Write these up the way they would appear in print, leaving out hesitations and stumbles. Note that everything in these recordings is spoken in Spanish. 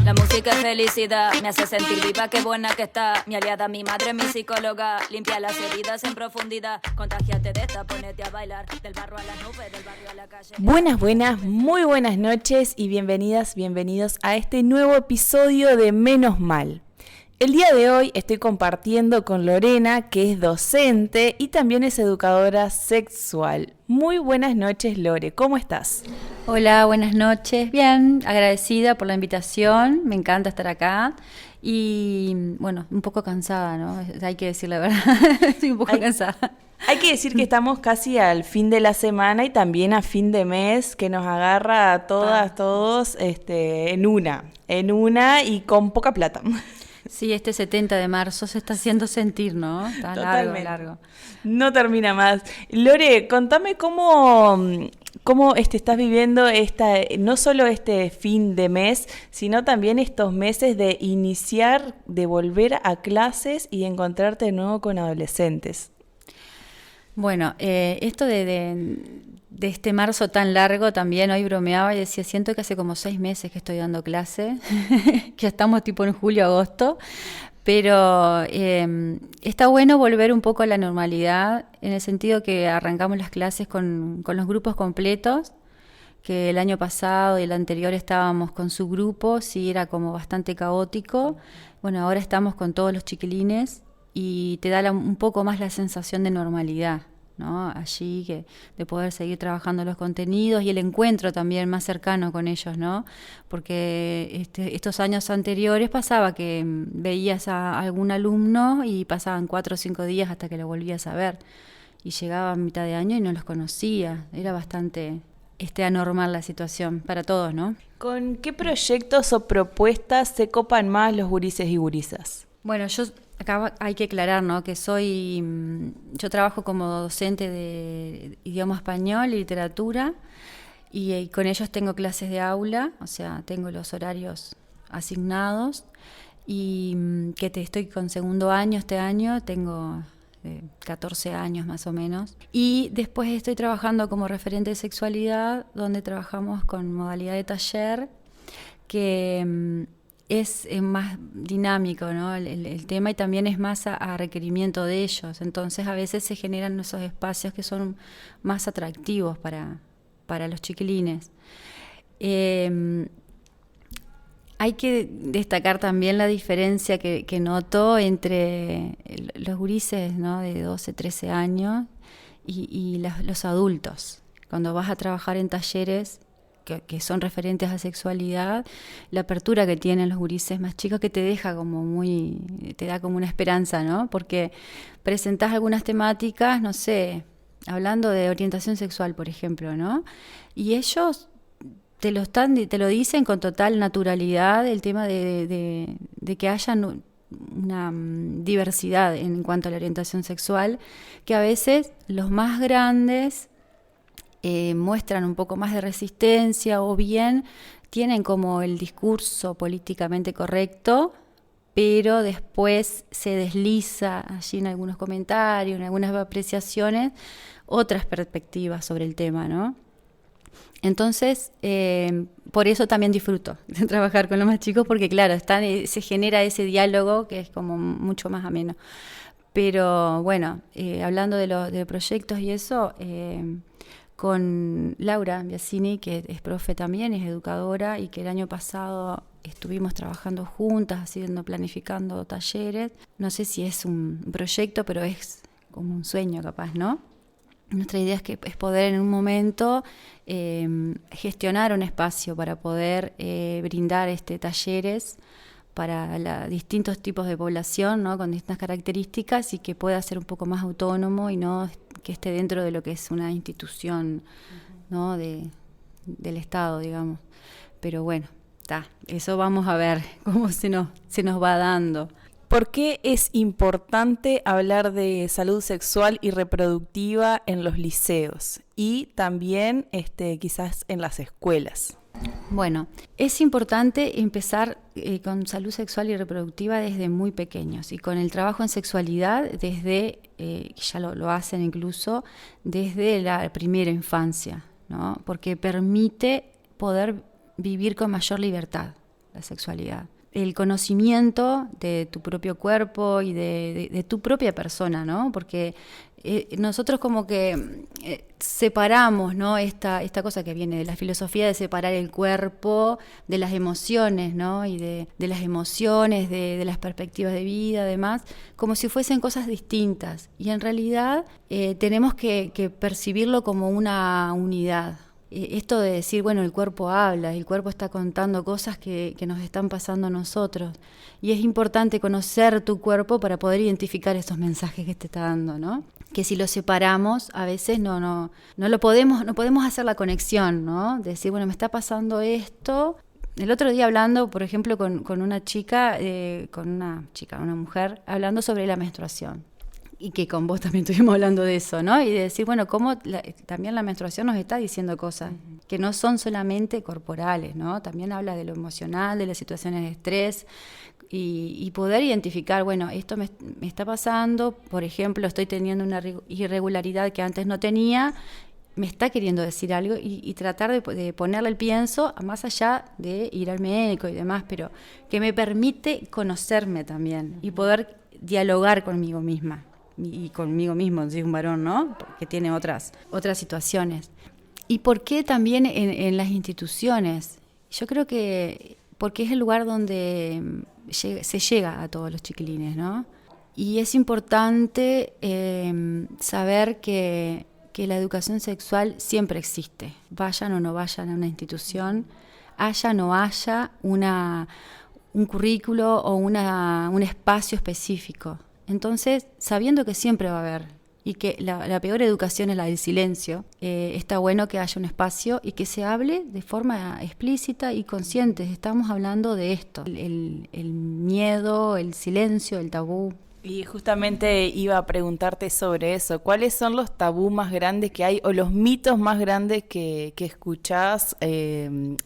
La música es felicidad, me hace sentir viva, qué buena que está. Mi aliada, mi madre, mi psicóloga. Limpia las heridas en profundidad. Contagiate de esta, ponete a bailar. Del barro a las nubes, del barrio a la calle. Buenas, muy buenas noches y bienvenidos a este nuevo episodio de Menos Mal. El día de hoy estoy compartiendo con Lorena, que es docente y también es educadora sexual. Muy buenas noches, Lore, ¿cómo estás? Hola, buenas noches. Bien, agradecida por la invitación, me encanta estar acá y bueno, un poco cansada, ¿no? Hay que decir la verdad, estoy un poco cansada. Hay que decir que estamos casi al fin de la semana y también a fin de mes, que nos agarra a todos en una y con poca plata. Sí, este 70 de marzo se está haciendo sentir, ¿no? Está largo. No termina más. Lore, contame cómo estás viviendo no solo este fin de mes, sino también estos meses de iniciar, de volver a clases y encontrarte de nuevo con adolescentes. Bueno, esto de este marzo tan largo también, hoy bromeaba y decía, siento que hace como 6 meses que estoy dando clase, que ya estamos tipo en julio, agosto, pero está bueno volver un poco a la normalidad, en el sentido que arrancamos las clases con los grupos completos, que el año pasado y el anterior estábamos con subgrupos y era como bastante caótico. Bueno, ahora estamos con todos los chiquilines y te da un poco más la sensación de normalidad, ¿no? Allí, de poder seguir trabajando los contenidos y el encuentro también más cercano con ellos, ¿no? Porque estos años anteriores pasaba que veías a algún alumno y pasaban 4 o 5 días hasta que lo volvías a ver y llegaba a mitad de año y no los conocía. Era bastante anormal la situación para todos, ¿no? ¿Con qué proyectos o propuestas se copan más los gurises y gurisas? Bueno, acá hay que aclarar, ¿no? Que yo trabajo como docente de idioma español y literatura y con ellos tengo clases de aula, o sea, tengo los horarios asignados y estoy con segundo año este año, tengo 14 años más o menos. Y después estoy trabajando como referente de sexualidad, donde trabajamos con modalidad de taller, que es más dinámico, ¿no? El tema, y también es más a requerimiento de ellos. Entonces a veces se generan esos espacios que son más atractivos para los chiquilines. Hay que destacar también la diferencia que noto entre los gurises, ¿no? De 12, 13 años y los adultos. Cuando vas a trabajar en talleres que son referentes a sexualidad, la apertura que tienen los gurises más chicos que te deja te da como una esperanza, ¿no? Porque presentás algunas temáticas, no sé, hablando de orientación sexual, por ejemplo, ¿no? Y ellos te lo dicen con total naturalidad, el tema de que haya una diversidad en cuanto a la orientación sexual, que a veces los más grandes muestran un poco más de resistencia o bien tienen como el discurso políticamente correcto, pero después se desliza allí en algunos comentarios, en algunas apreciaciones, otras perspectivas sobre el tema, ¿no? Entonces, por eso también disfruto de trabajar con los más chicos, porque claro, se genera ese diálogo que es como mucho más ameno. Pero bueno, hablando de proyectos y eso, con Laura Biasini, que es profe también, es educadora, y que el año pasado estuvimos trabajando juntas, planificando talleres. No sé si es un proyecto, pero es como un sueño capaz, ¿no? Nuestra idea es poder en un momento gestionar un espacio para poder brindar talleres para distintos tipos de población, ¿no? Con distintas características y que pueda ser un poco más autónomo y no que esté dentro de lo que es una institución, ¿no? del Estado, digamos. Pero bueno, eso vamos a ver cómo se nos va dando. ¿Por qué es importante hablar de salud sexual y reproductiva en los liceos y también quizás en las escuelas? Bueno, es importante empezar con salud sexual y reproductiva desde muy pequeños y con el trabajo en sexualidad ya lo hacen incluso desde la primera infancia, ¿no? Porque permite poder vivir con mayor libertad. la sexualidad. El conocimiento de tu propio cuerpo y de tu propia persona, ¿no? Porque nosotros como que separamos, ¿no? Esta cosa que viene de la filosofía de separar el cuerpo de las emociones, ¿no? Y de las emociones, de las perspectivas de vida, además, como si fuesen cosas distintas. Y en realidad tenemos que percibirlo como una unidad. Esto de decir, bueno, el cuerpo habla, el cuerpo está contando cosas que nos están pasando a nosotros. Y es importante conocer tu cuerpo para poder identificar esos mensajes que te está dando, ¿no? Que si los separamos, a veces no podemos hacer la conexión, ¿no? De decir, bueno, me está pasando esto. El otro día hablando, por ejemplo, con una mujer, hablando sobre la menstruación. Y que con vos también estuvimos hablando de eso, ¿no? Y de decir, bueno, cómo también la menstruación nos está diciendo cosas que no son solamente corporales, ¿no? También habla de lo emocional, de las situaciones de estrés y poder identificar, bueno, esto me está pasando, por ejemplo, estoy teniendo una irregularidad que antes no tenía, me está queriendo decir algo y tratar de ponerle el pienso más allá de ir al médico y demás, pero que me permite conocerme también y poder dialogar conmigo misma. Y conmigo mismo, si es un varón, ¿no? Que tiene otras situaciones. ¿Y por qué también en las instituciones? Yo creo que porque es el lugar donde se llega a todos los chiquilines, ¿no? Y es importante saber que la educación sexual siempre existe. Vayan o no vayan a una institución, haya o no haya un currículo o un espacio específico. Entonces, sabiendo que siempre va a haber y que la peor educación es la del silencio, está bueno que haya un espacio y que se hable de forma explícita y consciente. Estamos hablando de esto, el miedo, el silencio, el tabú. Y justamente iba a preguntarte sobre eso. ¿Cuáles son los tabús más grandes que hay o los mitos más grandes que escuchás en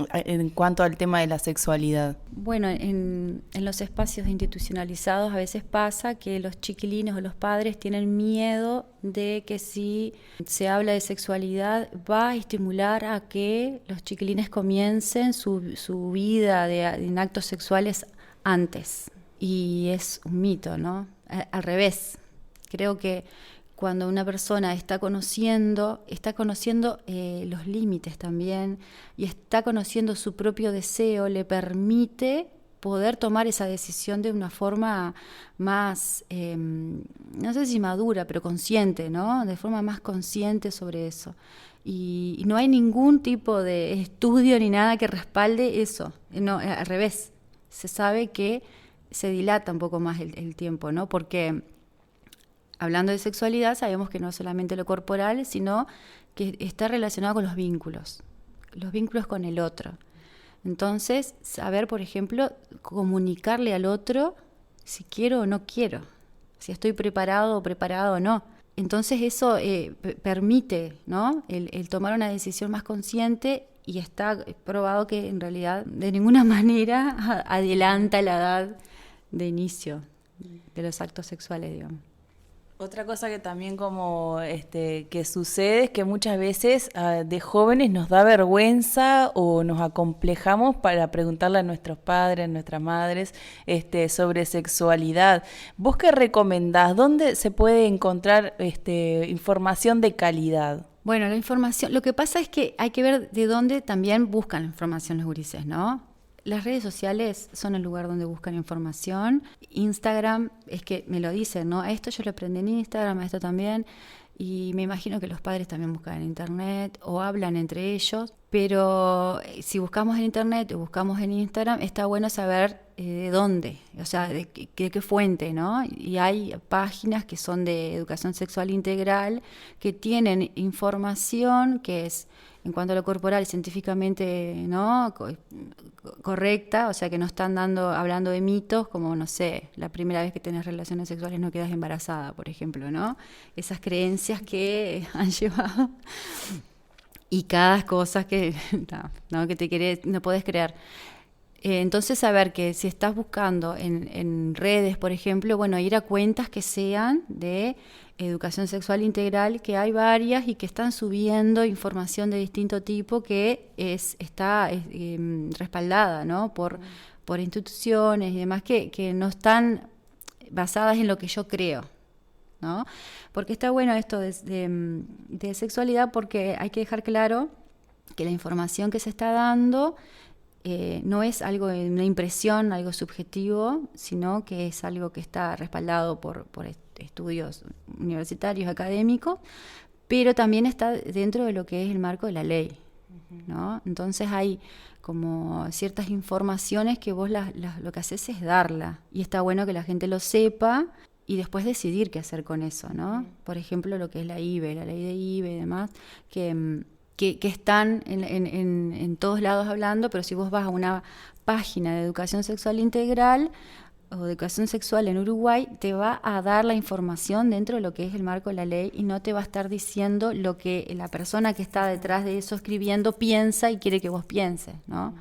cuanto al tema de la sexualidad? Bueno, en los espacios institucionalizados a veces pasa que los chiquilines o los padres tienen miedo de que si se habla de sexualidad va a estimular a que los chiquilines comiencen su vida en actos sexuales antes. Y es un mito, ¿no? Al revés, creo que cuando una persona está conociendo los límites también y está conociendo su propio deseo, le permite poder tomar esa decisión de una forma más, no sé si madura, pero consciente, ¿no? De forma más consciente sobre eso. Y no hay ningún tipo de estudio ni nada que respalde eso, no, al revés, se sabe que se dilata un poco más el tiempo, ¿no? Porque hablando de sexualidad sabemos que no es solamente lo corporal, sino que está relacionado con los vínculos con el otro. Entonces, saber, por ejemplo, comunicarle al otro si quiero o no quiero, si estoy preparado o preparado o no. Entonces eso permite, ¿no? el tomar una decisión más consciente y está probado que en realidad de ninguna manera adelanta la edad de inicio de los actos sexuales, digamos. Otra cosa que también como que sucede es que muchas veces de jóvenes nos da vergüenza o nos acomplejamos para preguntarle a nuestros padres, a nuestras madres, sobre sexualidad. ¿Vos qué recomendás? ¿Dónde se puede encontrar información de calidad? Bueno, la información, lo que pasa es que hay que ver de dónde también buscan la información los gurises, ¿no? Las redes sociales son el lugar donde buscan información. Instagram, es que me lo dicen, ¿no? A esto yo lo aprendí en Instagram, a esto también. Y me imagino que los padres también buscan en internet o hablan entre ellos. Pero si buscamos en internet o buscamos en Instagram, está bueno saber de dónde, o sea, de qué fuente, ¿no? Y hay páginas que son de educación sexual integral que tienen información que es, en cuanto a lo corporal, científicamente, ¿no? Correcta, o sea que no están hablando de mitos como, no sé, la primera vez que tenés relaciones sexuales no quedas embarazada, por ejemplo, ¿no? Esas creencias que han llevado y cada cosa que no podés creer. Entonces, saber que si estás buscando en redes, por ejemplo, bueno, ir a cuentas que sean de educación sexual integral, que hay varias y que están subiendo información de distinto tipo que está respaldada, ¿no? por por instituciones y demás que no están basadas en lo que yo creo, ¿no? Porque está bueno esto de sexualidad, porque hay que dejar claro que la información que se está dando no es algo, una impresión, algo subjetivo, sino que es algo que está respaldado por estudios universitarios, académicos, pero también está dentro de lo que es el marco de la ley, ¿no? Entonces hay como ciertas informaciones que vos lo que haces es darla, y está bueno que la gente lo sepa y después decidir qué hacer con eso, ¿no? Por ejemplo, lo que es la IVE, la ley de IVE y demás, que están en todos lados hablando, pero si vos vas a una página de educación sexual integral o de educación sexual en Uruguay, te va a dar la información dentro de lo que es el marco de la ley y no te va a estar diciendo lo que la persona que está detrás de eso escribiendo piensa y quiere que vos pienses, ¿no?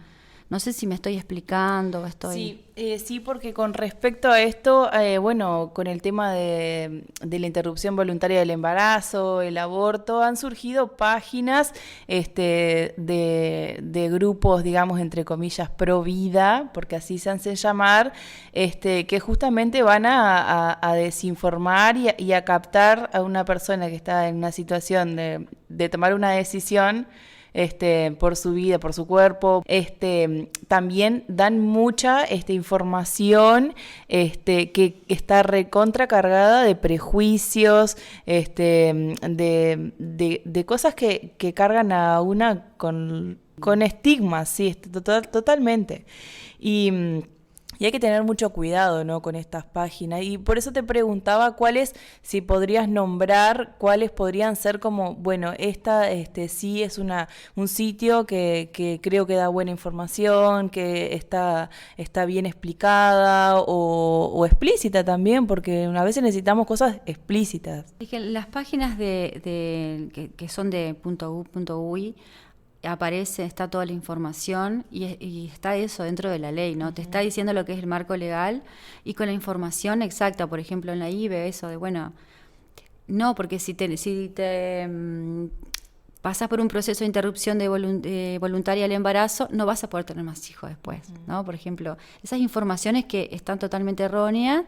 No sé si me estoy explicando o estoy... Sí, porque con respecto a esto, bueno, con el tema de la interrupción voluntaria del embarazo, el aborto, han surgido páginas de grupos, digamos, entre comillas, pro vida, porque así se hacen llamar, que justamente van a desinformar y a captar a una persona que está en una situación de tomar una decisión por su vida, por su cuerpo. También dan mucha información que está recontra cargada de prejuicios, de cosas que cargan a una con estigmas, sí, totalmente. Y hay que tener mucho cuidado, ¿no?, con estas páginas. Y por eso te preguntaba si podrías nombrar cuáles podrían ser como, bueno, esta sí es un sitio que creo que da buena información, que está bien explicada o explícita también, porque a veces necesitamos cosas explícitas. Es que las páginas que son de .gov.uy está toda la información y está eso dentro de la ley, ¿no? Uh-huh. Te está diciendo lo que es el marco legal y con la información exacta. Por ejemplo, en la IVE, eso de, bueno, no, porque si te pasas por un proceso de interrupción voluntaria del embarazo, no vas a poder tener más hijos después, ¿no? Por ejemplo, esas informaciones que están totalmente erróneas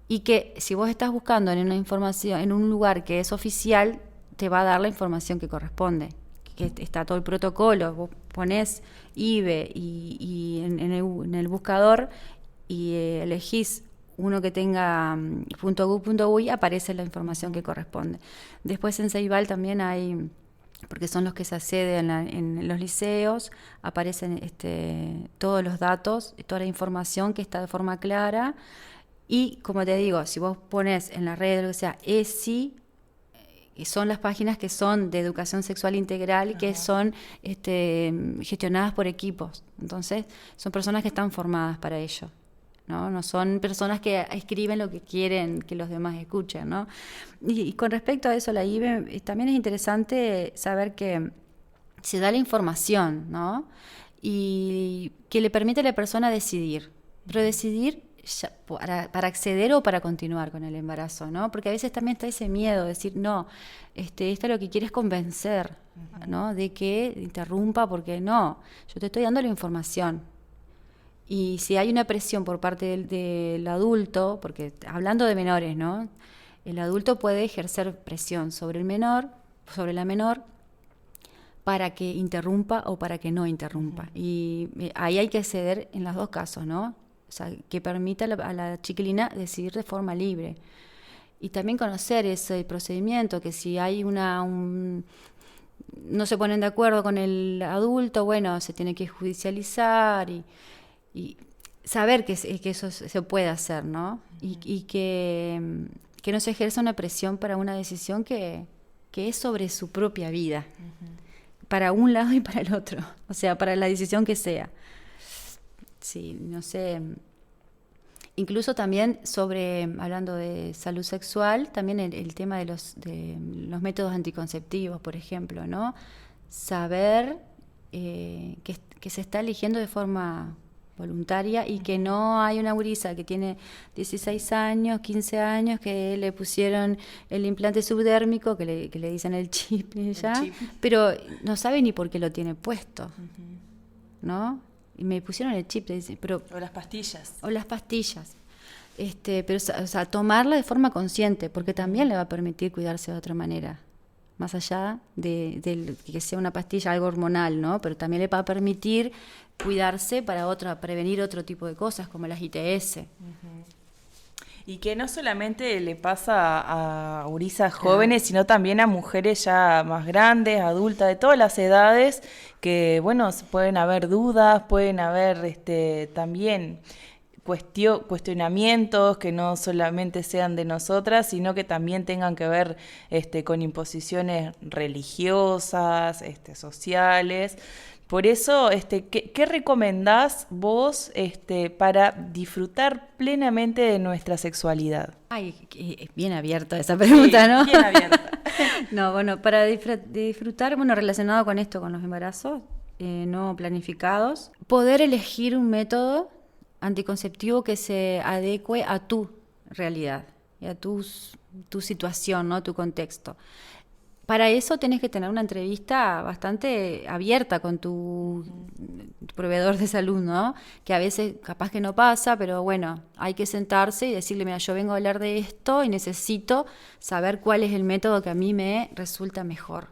y que si vos estás buscando en una información, en un lugar que es oficial, te va a dar la información que corresponde. Que está todo el protocolo, vos ponés IVE y en el buscador y elegís uno que tenga .gov.uy, aparece la información que corresponde. Después en Ceibal también hay, porque son los que se acceden en los liceos, aparecen todos los datos, toda la información que está de forma clara. Y como te digo, si vos pones en la red, lo que sea, ESI, y son las páginas que son de educación sexual integral y que son gestionadas por equipos. Entonces, son personas que están formadas para ello, ¿no? No son personas que escriben lo que quieren que los demás escuchen, ¿no? Y con respecto a eso, la IVE, también es interesante saber que se da la información, ¿no? Y que le permite a la persona decidir, pero decidir para acceder o para continuar con el embarazo, ¿no? Porque a veces también está ese miedo de decir, no, esto lo que quiere es convencer, ¿no?, de que interrumpa, porque no, yo te estoy dando la información. Y si hay una presión por parte del adulto, porque hablando de menores, ¿no?, el adulto puede ejercer presión sobre el menor, sobre la menor, para que interrumpa o para que no interrumpa. Y ahí hay que ceder en los dos casos, ¿no? O sea, que permita a la chiquilina decidir de forma libre. Y también conocer ese procedimiento, que si hay no se ponen de acuerdo con el adulto, bueno, se tiene que judicializar y saber que eso se puede hacer, ¿no? Y que no se ejerza una presión para una decisión que es sobre su propia vida, para un lado y para el otro, o sea, para la decisión que sea. Sí, no sé. Incluso también hablando de salud sexual, también el tema de los métodos anticonceptivos, por ejemplo, ¿no? Saber que se está eligiendo de forma voluntaria y que no hay una gurisa que tiene 16 años, 15 años, que le pusieron el implante subdérmico, que le dicen el chip ya, pero no sabe ni por qué lo tiene puesto, ¿no? Y me pusieron el chip, pero... O las pastillas. O las pastillas. Pero, o sea, tomarla de forma consciente, porque también le va a permitir cuidarse de otra manera. Más allá de que sea una pastilla, algo hormonal, ¿no? Pero también le va a permitir cuidarse para prevenir otro tipo de cosas, como las ITS. Uh-huh. Y que no solamente le pasa a gurisas jóvenes, sino también a mujeres ya más grandes, adultas, de todas las edades, que, bueno, pueden haber dudas, pueden haber también cuestionamientos que no solamente sean de nosotras, sino que también tengan que ver con imposiciones religiosas, sociales. Por eso, ¿qué recomendás vos para disfrutar plenamente de nuestra sexualidad? Ay, bien abierta esa pregunta, sí, ¿no? Bien abierta. No, bueno, para disfrutar, bueno, relacionado con esto, con los embarazos no planificados, poder elegir un método anticonceptivo que se adecue a tu realidad y a tu situación, ¿no? Tu contexto. Para eso tenés que tener una entrevista bastante abierta con tu proveedor de salud, ¿no? Que a veces capaz que no pasa, pero bueno, hay que sentarse y decirle, mira, yo vengo a hablar de esto y necesito saber cuál es el método que a mí me resulta mejor.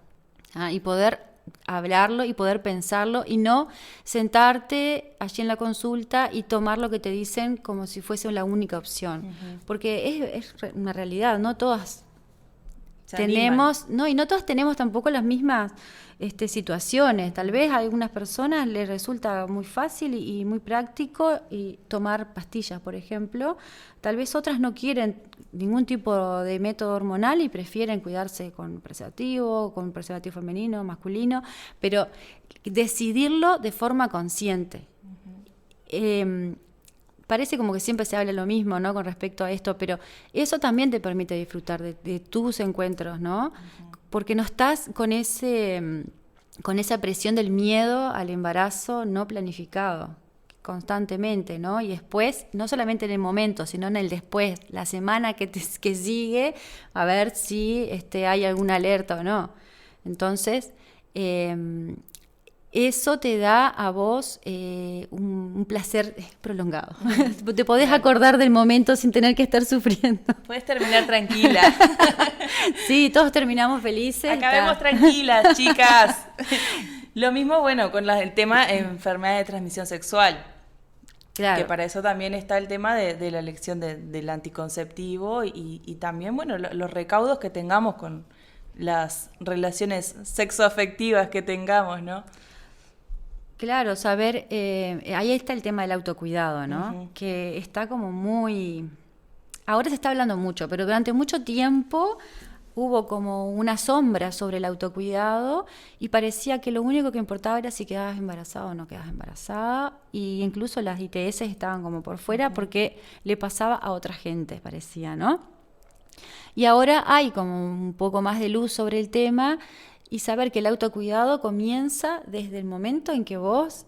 Y poder hablarlo y poder pensarlo y no sentarte allí en la consulta y tomar lo que te dicen como si fuese la única opción. Uh-huh. Porque es una realidad, no todas tenemos, no, y no todas tenemos tampoco las mismas situaciones. Tal vez a algunas personas les resulta muy fácil y muy práctico y tomar pastillas, por ejemplo. Tal vez otras no quieren ningún tipo de método hormonal y prefieren cuidarse con preservativo femenino, masculino, pero decidirlo de forma consciente. Uh-huh. Parece como que siempre se habla lo mismo, ¿no? Con respecto a esto, pero eso también te permite disfrutar de tus encuentros, ¿no? Uh-huh. Porque no estás con esa presión del miedo al embarazo no planificado constantemente, ¿no? Y después, no solamente en el momento, sino en el después, la semana que sigue, a ver si hay alguna alerta o no. Entonces, eso te da a vos un placer prolongado. Te podés acordar del momento sin tener que estar sufriendo. Puedes terminar tranquila. Sí, todos terminamos felices. Acabemos tranquilas, chicas. Lo mismo, bueno, con el tema de enfermedad de transmisión sexual. Claro. Que para eso también está el tema de la elección del anticonceptivo y también, bueno, los recaudos que tengamos con las relaciones sexoafectivas que tengamos, ¿no? Claro, saber, ahí está el tema del autocuidado, ¿no? Uh-huh. Que está como muy... Ahora se está hablando mucho, pero durante mucho tiempo hubo como una sombra sobre el autocuidado y parecía que lo único que importaba era si quedabas embarazada o no quedabas embarazada, y incluso las ITS estaban como por fuera uh-huh. porque le pasaba a otra gente, parecía, ¿no? Y ahora hay como un poco más de luz sobre el tema. Y saber que el autocuidado comienza desde el momento en que vos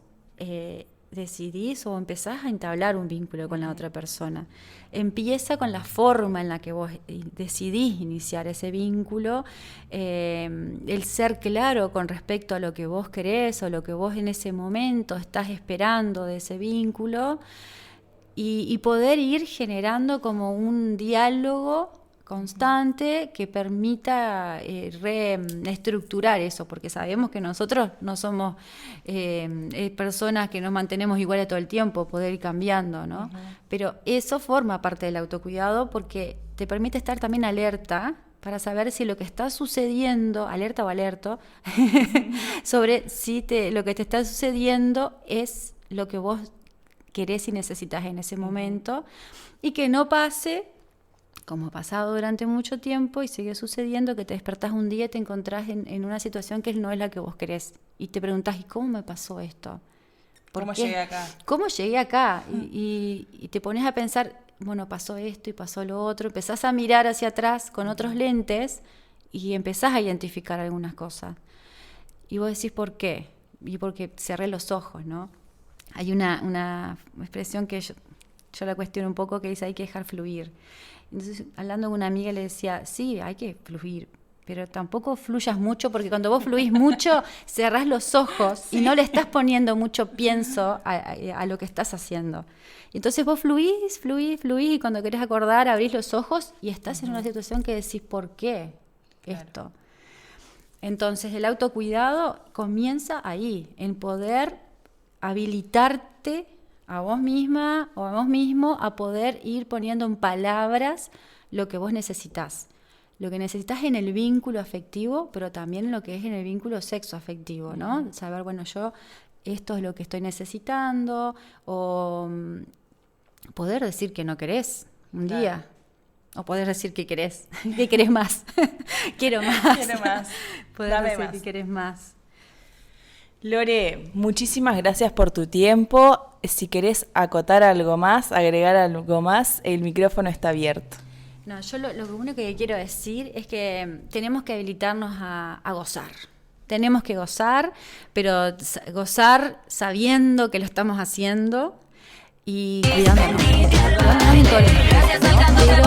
decidís o empezás a entablar un vínculo con la otra persona. Empieza con la forma en la que vos decidís iniciar ese vínculo, el ser claro con respecto a lo que vos querés o lo que vos en ese momento estás esperando de ese vínculo y poder ir generando como un diálogo constante que permita reestructurar eso, porque sabemos que nosotros no somos personas que nos mantenemos iguales todo el tiempo, poder ir cambiando, ¿no? Uh-huh. Pero eso forma parte del autocuidado porque te permite estar también alerta para saber si lo que está sucediendo, alerta o alerto, sobre si lo que te está sucediendo es lo que vos querés y necesitas en ese momento, y que no pase como ha pasado durante mucho tiempo y sigue sucediendo, que te despertás un día y te encontrás en una situación que no es la que vos querés. Y te preguntás, ¿y cómo me pasó esto? ¿Cómo llegué acá? ¿Cómo llegué acá? Y te pones a pensar, bueno, pasó esto y pasó lo otro. Empezás a mirar hacia atrás con otros lentes y empezás a identificar algunas cosas. Y vos decís, ¿por qué? Y porque cerré los ojos, ¿no? Hay una expresión que yo la cuestiono un poco, que dice, hay que dejar fluir. Entonces, hablando con una amiga, le decía, sí, hay que fluir, pero tampoco fluyas mucho, porque cuando vos fluís mucho, cerrás los ojos y no le estás poniendo mucho pienso a lo que estás haciendo. Entonces vos fluís, y cuando querés acordar, abrís los ojos y estás en una situación que decís, ¿por qué esto? Entonces el autocuidado comienza ahí, en poder habilitarte a vos misma o a vos mismo a poder ir poniendo en palabras lo que vos necesitás. Lo que necesitas en el vínculo afectivo, pero también lo que es en el vínculo sexoafectivo, ¿no? Saber, bueno, yo esto es lo que estoy necesitando, o poder decir que no querés un día, o poder decir que querés más, quiero más. Quiero más. Poder Dame decir más. que querés más. Lore, muchísimas gracias por tu tiempo. Si querés acotar algo más, agregar algo más, el micrófono está abierto. No, yo lo único que quiero decir es que tenemos que habilitarnos a gozar. Tenemos que gozar, pero gozar sabiendo que lo estamos haciendo y cuidándonos en todo el momento, ¿no? Pero